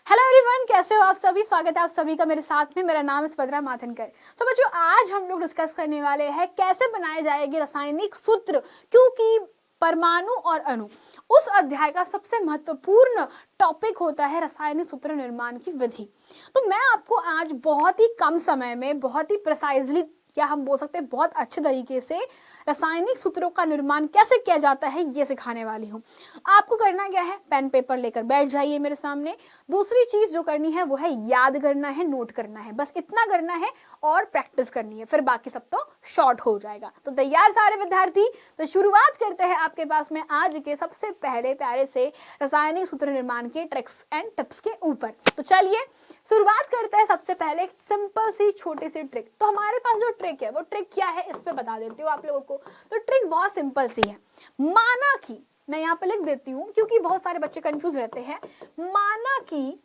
Hello everyone, कैसे हो आप सभी। स्वागत है आप सभी का मेरे साथ में। मेरा नाम है सुभद्रा माथनकर। तो बच्चों, आज हम लोग डिस्कस करने वाले हैं कैसे बनाए जाएंगे रासायनिक सूत्र, क्योंकि परमाणु और अणु उस अध्याय का सबसे महत्वपूर्ण टॉपिक होता है रासायनिक सूत्र निर्माण की विधि। तो मैं आपको आज बहुत ही कम समय में, बहुत ही प्रिसाइजली, या हम बोल सकते हैं बहुत अच्छे तरीके से रासायनिक सूत्रों का निर्माण कैसे किया जाता है ये सिखाने वाली हूँ। आपको करना क्या है, पेन पेपर लेकर बैठ जाइए मेरे सामने। दूसरी चीज जो करनी है वो है याद करना है, नोट करना है, बस इतना करना है और प्रैक्टिस करनी है, फिर बाकी सब तो शॉर्ट हो जाएगा। तो तैयार सारे विद्यार्थी? तो शुरुआत करते हैं आपके पास में आज के सबसे पहले प्यारे से रासायनिक सूत्र निर्माण के ट्रिक्स एंड टिप्स के ऊपर। तो चलिए शुरुआत करते हैं सबसे पहले एक सिंपल सी छोटी सी ट्रिक। तो हमारे पास जो ट्रिक है वो ट्रिक क्या है, इस पे बता देती हूँ आप लोगों को। तो ट्रिक बहुत सिंपल सी है। माना कि, मैं यहाँ पे लिख देती हूँ क्योंकि बहुत सारे बच्चे कंफ्यूज रहते हैं। माना कि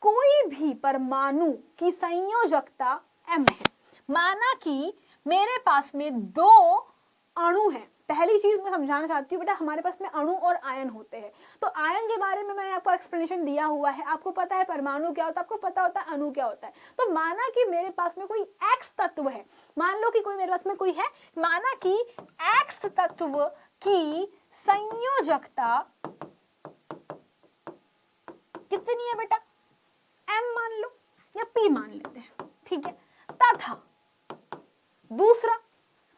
कोई भी परमाणु की संयोजकता m है। माना कि मेरे पास में दो अणु हैं। पहली चीज मैं समझाना चाहती हूँ बेटा, हमारे पास में अणु और आयन होते हैं। तो आयन के बारे में मैंने आपको एक्सप्लेनेशन दिया हुआ है। आपको पता है परमाणु क्या होता है, आपको पता होता है अणु क्या होता है। तो माना कि मेरे पास में कोई x तत्व है। मान लो कि कोई मेरे पास में कोई है। माना कि x तत्व की संयोजकता कितनी है बेटा, m मान लो या p मान लेते हैं, ठीक है। तथा दूसरा,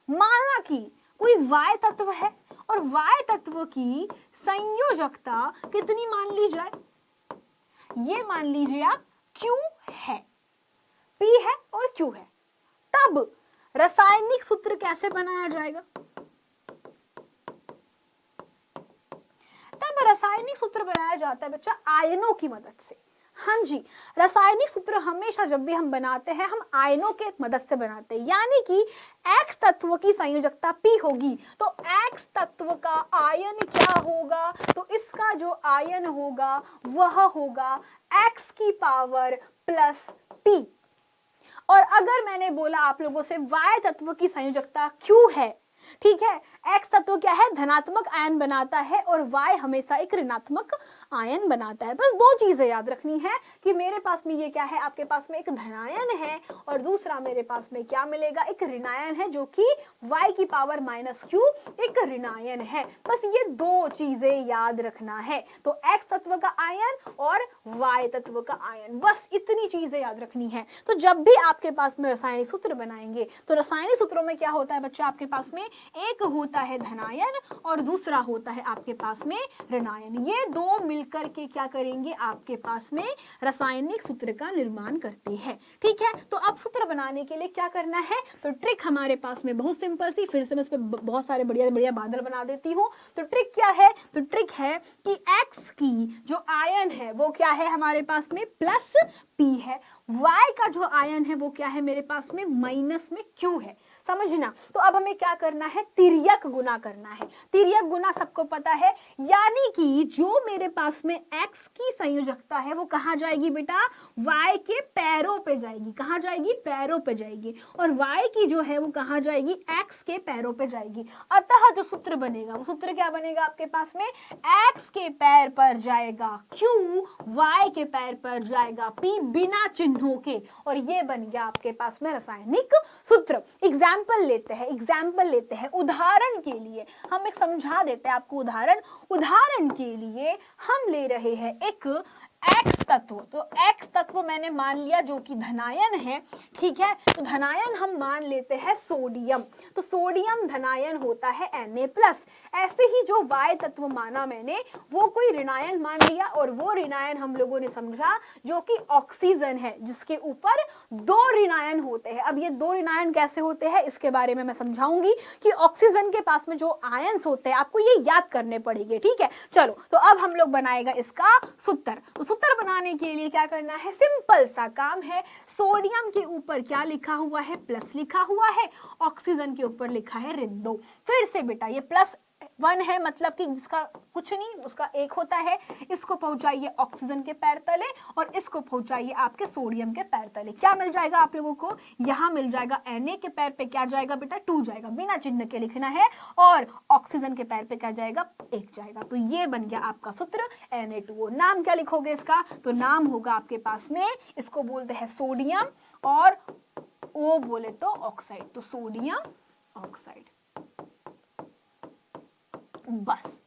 माना कि कोई y तत्व है और y तत्व की संयोजकता कितनी मान ली जाए, ये मान लीजिए आप q है, p है और q है। तब रासायनिक सूत्र कैसे बनाया जाएगा? तब रासायनिक सूत्र बनाया जाता है बच्चा आयनों की मदद से। हाँ जी, रासायनिक सूत्र हमेशा जब भी हम बनाते हैं हम आयनों के मदद से बनाते हैं। यानी कि X तत्व की संयोजकता P होगी तो X तत्व का आयन क्या होगा, तो इसका जो आयन होगा वह होगा X की पावर प्लस P। और अगर मैंने बोला आप लोगों से Y तत्व की संयोजकता Q है, ठीक है। X तत्व क्या है, धनात्मक आयन बनाता है और Y हमेशा एक ऋणात्मक आयन बनाता है। बस दो चीजें याद रखनी है कि मेरे पास में ये क्या है, आपके पास में एक धनायन है और दूसरा मेरे पास में क्या मिलेगा, एक ऋणायन है, जो कि Y की पावर माइनस Q एक ऋणायन है। बस ये दो चीजें याद रखना है। तो X तत्व का आयन और Y तत्व का आयन, बस इतनी चीजें याद रखनी है। तो जब भी आपके पास में रासायनिक सूत्र बनाएंगे तो रासायनिक सूत्रों में क्या होता है बच्चा, आपके पास में एक होता है धनायन और दूसरा होता है आपके पास में ऋणायन। ये दो मिलकर के क्या करेंगे, आपके पास में रासायनिक सूत्र का निर्माण करते हैं, ठीक है। तो अब सूत्र बनाने के लिए क्या करना है, तो ट्रिक हमारे पास में बहुत सिंपल सी, फिर से मैं इस पे बहुत सारे बढ़िया बढ़िया बादल बना देती हूँ। तो ट्रिक क्या है, तो ट्रिक है कि X की जो आयन है वो क्या है हमारे पास में प्लस P है, Y का जो आयन है वो क्या है मेरे पास में माइनस में Q है। समझना। तो अब हमें क्या करना है, तिर्यक गुना करना है। तिर्यक गुना सबको पता है, यानी कि जो मेरे पास में x की संयोजकता है वो कहाँ जाएगी बेटा, y के पैरों पे जाएगी। कहाँ जाएगी, पैरों पे जाएगी। और y की जो है वो कहाँ जाएगी, x के पैरों पे जाएगी। अतः जो सूत्र बनेगा वो सूत्र क्या बनेगा आपके पास में, x के पैर पर जाएगा q, y के पैर पर जाएगा p, बिना चिन्हों के। और ये बन गया आपके पास में रासायनिक सूत्र। एग्जाम्पल लेते हैं। उदाहरण के लिए हम एक समझा देते हैं आपको उदाहरण के लिए हम ले रहे हैं एक X तत्व। तो X तत्व मैंने मान लिया जो कि धनायन है, ठीक है। तो धनायन हम मान लेते हैं सोडियम। तो सोडियम धनायन होता है Na+। ऐसे ही जो Y तत्व माना मैंने वो कोई ऋणायन मान लिया और वो ऋणायन हम लोगों ने समझा जो कि ऑक्सीजन है, जिसके ऊपर दो ऋणायन होते हैं। अब ये दो ऋणायन कैसे होते हैं इसके बारे में मैं समझाऊंगी कि ऑक्सीजन के पास में जो आयन्स होते हैं आपको ये याद करने पड़ेंगे, ठीक है। चलो, तो अब हम लोग बनाएगा इसका सूत्र। तो सूत्र बनाने के लिए क्या करना है, सिंपल सा काम है। सोडियम के ऊपर क्या लिखा हुआ है, प्लस लिखा हुआ है। ऑक्सीजन के ऊपर लिखा है ऋण 2। फिर से बेटा ये प्लस वन है मतलब कि जिसका कुछ नहीं, उसका एक होता है, इसको पहुंचाइए ऑक्सीजन के पैर तले और इसको पहुंचाइए आपके सोडियम के पैर तले। क्या मिल जाएगा आप लोगों को, यहाँ मिल जाएगा Na के पैर पे क्या जाएगा बेटा 2 जाएगा, बिना चिन्ह के लिखना है, और ऑक्सीजन के पैर पे क्या जाएगा 1 जाएगा। तो ये बन गया आपका सूत्र Na2O। नाम क्या लिखोगे इसका, तो नाम होगा आपके पास में, इसको बोलते हैं सोडियम और O बोले तो ऑक्साइड, तो सोडियम ऑक्साइड। बस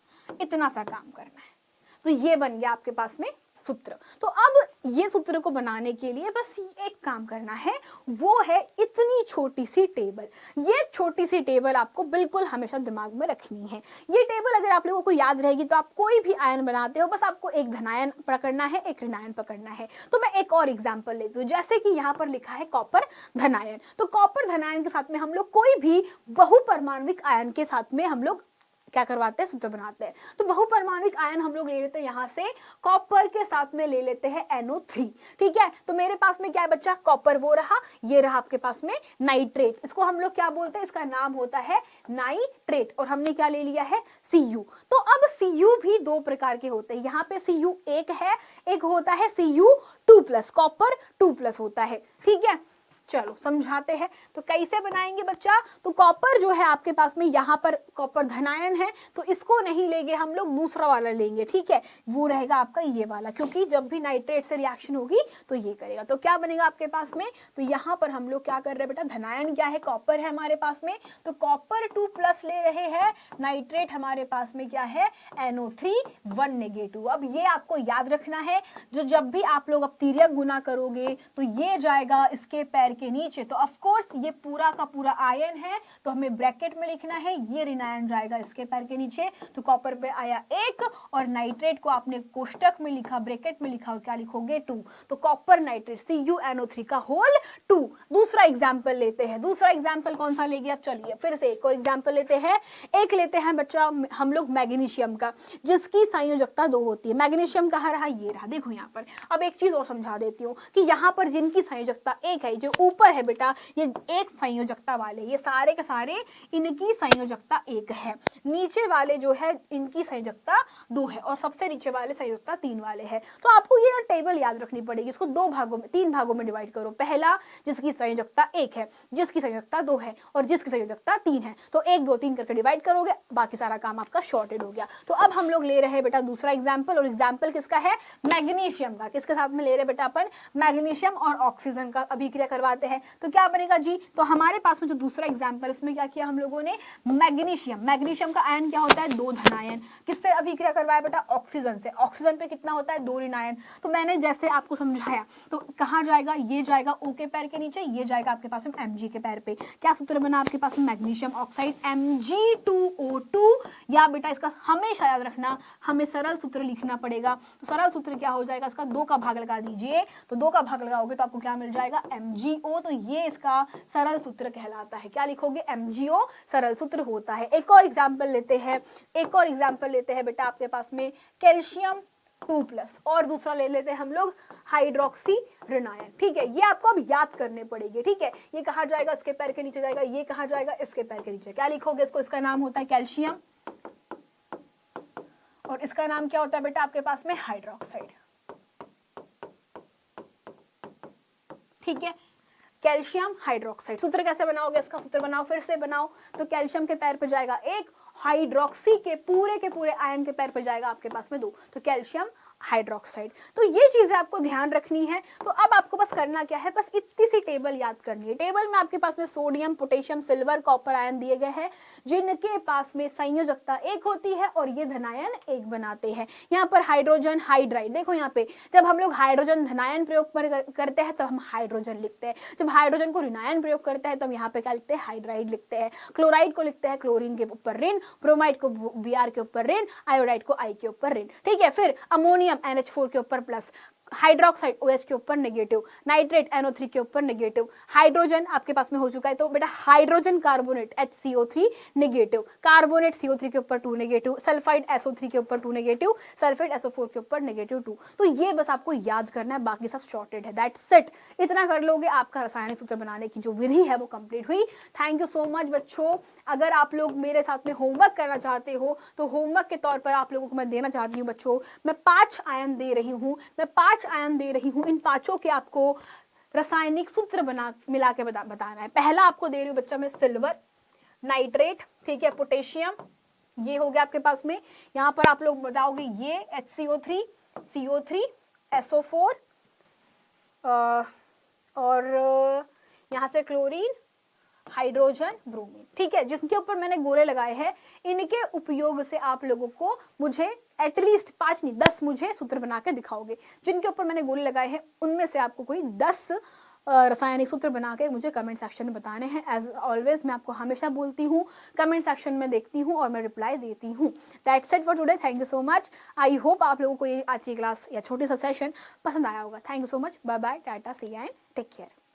इतना सा काम करना है। तो ये बन गया आपके पास में सूत्र। तो अब ये सूत्र को बनाने के लिए बस एक काम करना है, वो है इतनी छोटी सी टेबल। ये छोटी सी टेबल आपको बिल्कुल हमेशा दिमाग में रखनी है। ये टेबल अगर आप लोगों को याद रहेगी तो आप कोई भी आयन बनाते हो, बस आपको एक धनायन पकड़ना है, एक ऋणायन पकड़ना है। तो मैं एक और एग्जांपल लेती हूँ, जैसे कि यहाँ पर लिखा है कॉपर धनायन। तो कॉपर धनायन के साथ में हम लोग कोई भी बहुपरमाणविक आयन के साथ में हम लोग क्या करवाते हैं, सूत्र बनाते हैं। तो बहुपरमाणुक आयन हम लोग ले लेते हैं यहाँ से, कॉपर के साथ में ले लेते हैं NO3, ठीक है। तो मेरे पास में क्या है बच्चा, कॉपर वो रहा, ये रहा आपके पास में नाइट्रेट, इसको हम लोग क्या बोलते हैं, इसका नाम होता है नाइट्रेट, और हमने क्या ले लिया है Cu। तो अब Cu भी 2 प्रकार के होते हैं, यहाँ पे Cu एक है, एक होता है Cu2+, कॉपर 2+ होता है, ठीक है। चलो समझाते हैं। तो कैसे बनाएंगे बच्चा, तो कॉपर जो है आपके पास में यहाँ पर कॉपर धनायन है, तो इसको नहीं लेंगे हम लोग, दूसरा वाला लेंगे, ठीक है, वो रहेगा आपका ये वाला, क्योंकि जब भी नाइट्रेट से रिएक्शन होगी तो ये करेगा। तो क्या बनेगा आपके पास में, तो यहाँ पर हम लोग क्या कर रहे हैं बेटा, धनायन क्या है, कॉपर है हमारे पास में, तो कॉपर 2+ ले रहे हैं, नाइट्रेट हमारे पास में क्या है NO3 1-। अब ये आपको याद रखना है, जो जब भी आप लोग अब तिर्यक गुना करोगे तो ये जाएगा इसके पैर के नीचे, तो ऑफ कोर्स ये पूरा का पूरा आयन है, तो हमें ब्रैकेट में लिखना है, ये ऋणायन जाएगा इसके पैर के नीचे, तो कॉपर पे आया 1 और नाइट्रेट को आपने कोष्टक में लिखा, ब्रैकेट में लिखा, और क्या लिखोगे 2, तो कॉपर नाइट्रेट CuNO3 का होल 2। दूसरा एग्जांपल लेते हैं, दूसरा एग्जांपल कौन सा लेंगे, अब चलिए फिर से एक और एग्जांपल लेते हैं। एक लेते हैं बच्चा हम लोग मैग्नीशियम का, जिसकी संयोजकता 2 होती है। मैग्नीशियम कहाँ रहा, ये रहा, देखो यहाँ पर। अब एक चीज और समझा देती हूँ कि यहाँ पर जिनकी संयोजकता 1 है, जो ऊपर है बेटा ये एक संयोजकता वाले, ये सारे के सारे इनकी संयोजकता 1 है, नीचे वाले जो है इनकी संयोजकता 2 है, और सबसे नीचे वाले संयोजकता 3 वाले हैं। तो आपको ये ना टेबल याद रखनी पड़ेगी, इसको 2 भागों में 3 भागों में डिवाइड करो। पहला जिसकी संयोजकता 1 है, जिसकी संयोजकता 2 है और जिसकी संयोजकता 3 है, तो 1 2 3 करके डिवाइड करोगे, बाकी सारा काम आपका शॉर्टेड हो गया। तो अब हम लोग ले रहे हैं बेटा दूसरा एग्जाम्पल, और एग्जाम्पल किसका है, मैग्नीशियम का। किसके साथ में ले रहे हैं बेटा अपन, मैग्नीशियम और ऑक्सीजन का अभिक्रिया करवाते हैं। तो क्या बनेगा जी, तो हमारे पास में जो दूसरा एग्जांपल, उसमें क्या किया हम लोगों ने, मैग्नीशियम, मैग्नीशियम का आयन क्या होता है 2 धनायन, किससे अभिक्रिया करवाया बेटा, ऑक्सीजन से। ऑक्सीजन पे कितना होता है 2 ऋणायन। तो मैंने जैसे आपको समझाया, तो कहाँ जाएगा, ये जाएगा O के पैर के नीचे, ये जाएगा आपके पास में Mg के पैर पे। क्या सूत्र बना आपके पास में, मैग्नीशियम ऑक्साइड Mg2O2, या बेटा इसका हमेशा याद रखना, हमें सरल सूत्र लिखना पड़ेगा। तो सरल सूत्र क्या हो जाएगा, इसका 2 का भाग लगा दीजिए, तो 2 का भाग लगाओगे तो आपको क्या मिल जाएगा MgO, तो ये इसका सरल सूत्र कहलाता है। क्या लिखोगे, MgO सरल सूत्र होता है। एक और एग्जांपल लेते हैं, एक और एग्जांपल लेते हैं बेटा आपके पास में कैल्शियम 2+, और दूसरा ले लेते हैं हम लोग हाइड्रोक्सी ऋणायन, ठीक है। ये आपको अब याद करने पड़ेंगे, ठीक है। ये कहा जाएगा, इसके पैर के नीचे जाएगा, ये कहा जाएगा, इसके पैर के नीचे। क्या लिखोगे इसको, इसका नाम होता है कैल्शियम, और इसका नाम क्या होता है बेटा आपके पास में हाइड्रोक्साइड, ठीक है। Calcium hydroxide. सूत्र कैसे बनाओगे, इसका सूत्र बनाओ, फिर से बनाओ। तो कैल्शियम के पैर पे जाएगा 1, हाइड्रोक्सी के पूरे आयन के पैर पे जाएगा आपके पास में 2, तो कैल्शियम हाइड्रोक्साइड। तो ये चीजें आपको ध्यान रखनी है। तो अब आपको बस करना क्या है, बस इतनी सी टेबल याद करनी है। टेबल में आपके पास में sodium, potassium, silver, copper ion दिए गए हैं, जिनके पास में संयोजकता 1 होती है और ये धनायन 1 बनाते हैं। यहाँ पर हाइड्रोजन हाइड्राइड, देखो यहाँ पे जब हम लोग हाइड्रोजन धनायन प्रयोग करते हैं तो हम हाइड्रोजन लिखते हैं, जब हाइड्रोजन को ऋणायन प्रयोग करते हैं तो हम यहाँ पे क्या लिखते हैं, हाइड्राइड लिखते हैं। क्लोराइड को लिखते हैं क्लोरीन के ऊपर ऋण, ब्रोमाइड को Br के ऊपर ऋण, आयोडाइड को I के ऊपर ऋण, ठीक है। फिर अमोनियम NH4 के ऊपर प्लस, हाइड्रोक्साइड OH के ऊपर नेगेटिव, नाइट्रेट NO3 के ऊपर नेगेटिव, हाइड्रोजन आपके पास में हो चुका है तो बेटा hydrogen carbonate HCO3 negative, carbonate CO3 के ऊपर 2 नेगेटिव, सल्फाइड SO3 के ऊपर 2 नेगेटिव, सल्फेट SO4 के ऊपर -2। तो ये बस आपको याद करना है, बाकी सब शॉर्टेड है, दैट्स इट। इतना कर लोगे आपका रासायनिक सूत्र बनाने की जो विधि है वो कंप्लीट हुई। थैंक यू सो मच बच्चों। अगर आप लोग मेरे साथ में होमवर्क करना चाहते हो तो होमवर्क के तौर पर आप लोगों को मैं देना चाहती हूँ बच्चों, मैं 5 आयन दे रही हूँ, इन पांचों के आपको रासायनिक सूत्र बना मिला के बताना है। पहला आपको दे रही हूँ बच्चा मैं सिल्वर, नाइट्रेट, ठीक है, पोटेशियम, ये हो गया आपके पास में। यहाँ पर आप लोग बताओगे ये HCO3, CO3, SO4 और यहाँ से क्लोरीन, हाइड्रोजन, ब्रोमीन, ठीक है, जिनके ऊपर मैंने गोले लगाए हैं इनके उपयोग से आप लोगों को मुझे एटलीस्ट 5 नहीं 10 मुझे सूत्र बना के दिखाओगे। जिनके ऊपर मैंने गोले लगाए हैं उनमें से आपको कोई 10 रासायनिक सूत्र बना के मुझे कमेंट सेक्शन में बताने हैं। एज ऑलवेज मैं आपको हमेशा बोलती हूँ कमेंट सेक्शन में देखती हूँ और मैं रिप्लाई देती हूँ। That's it for today, thank you so much. I hope आप लोगों को ये आज की क्लास या छोटी सा सेशन पसंद आया होगा। Thank you so much, bye bye, tata, see and take care.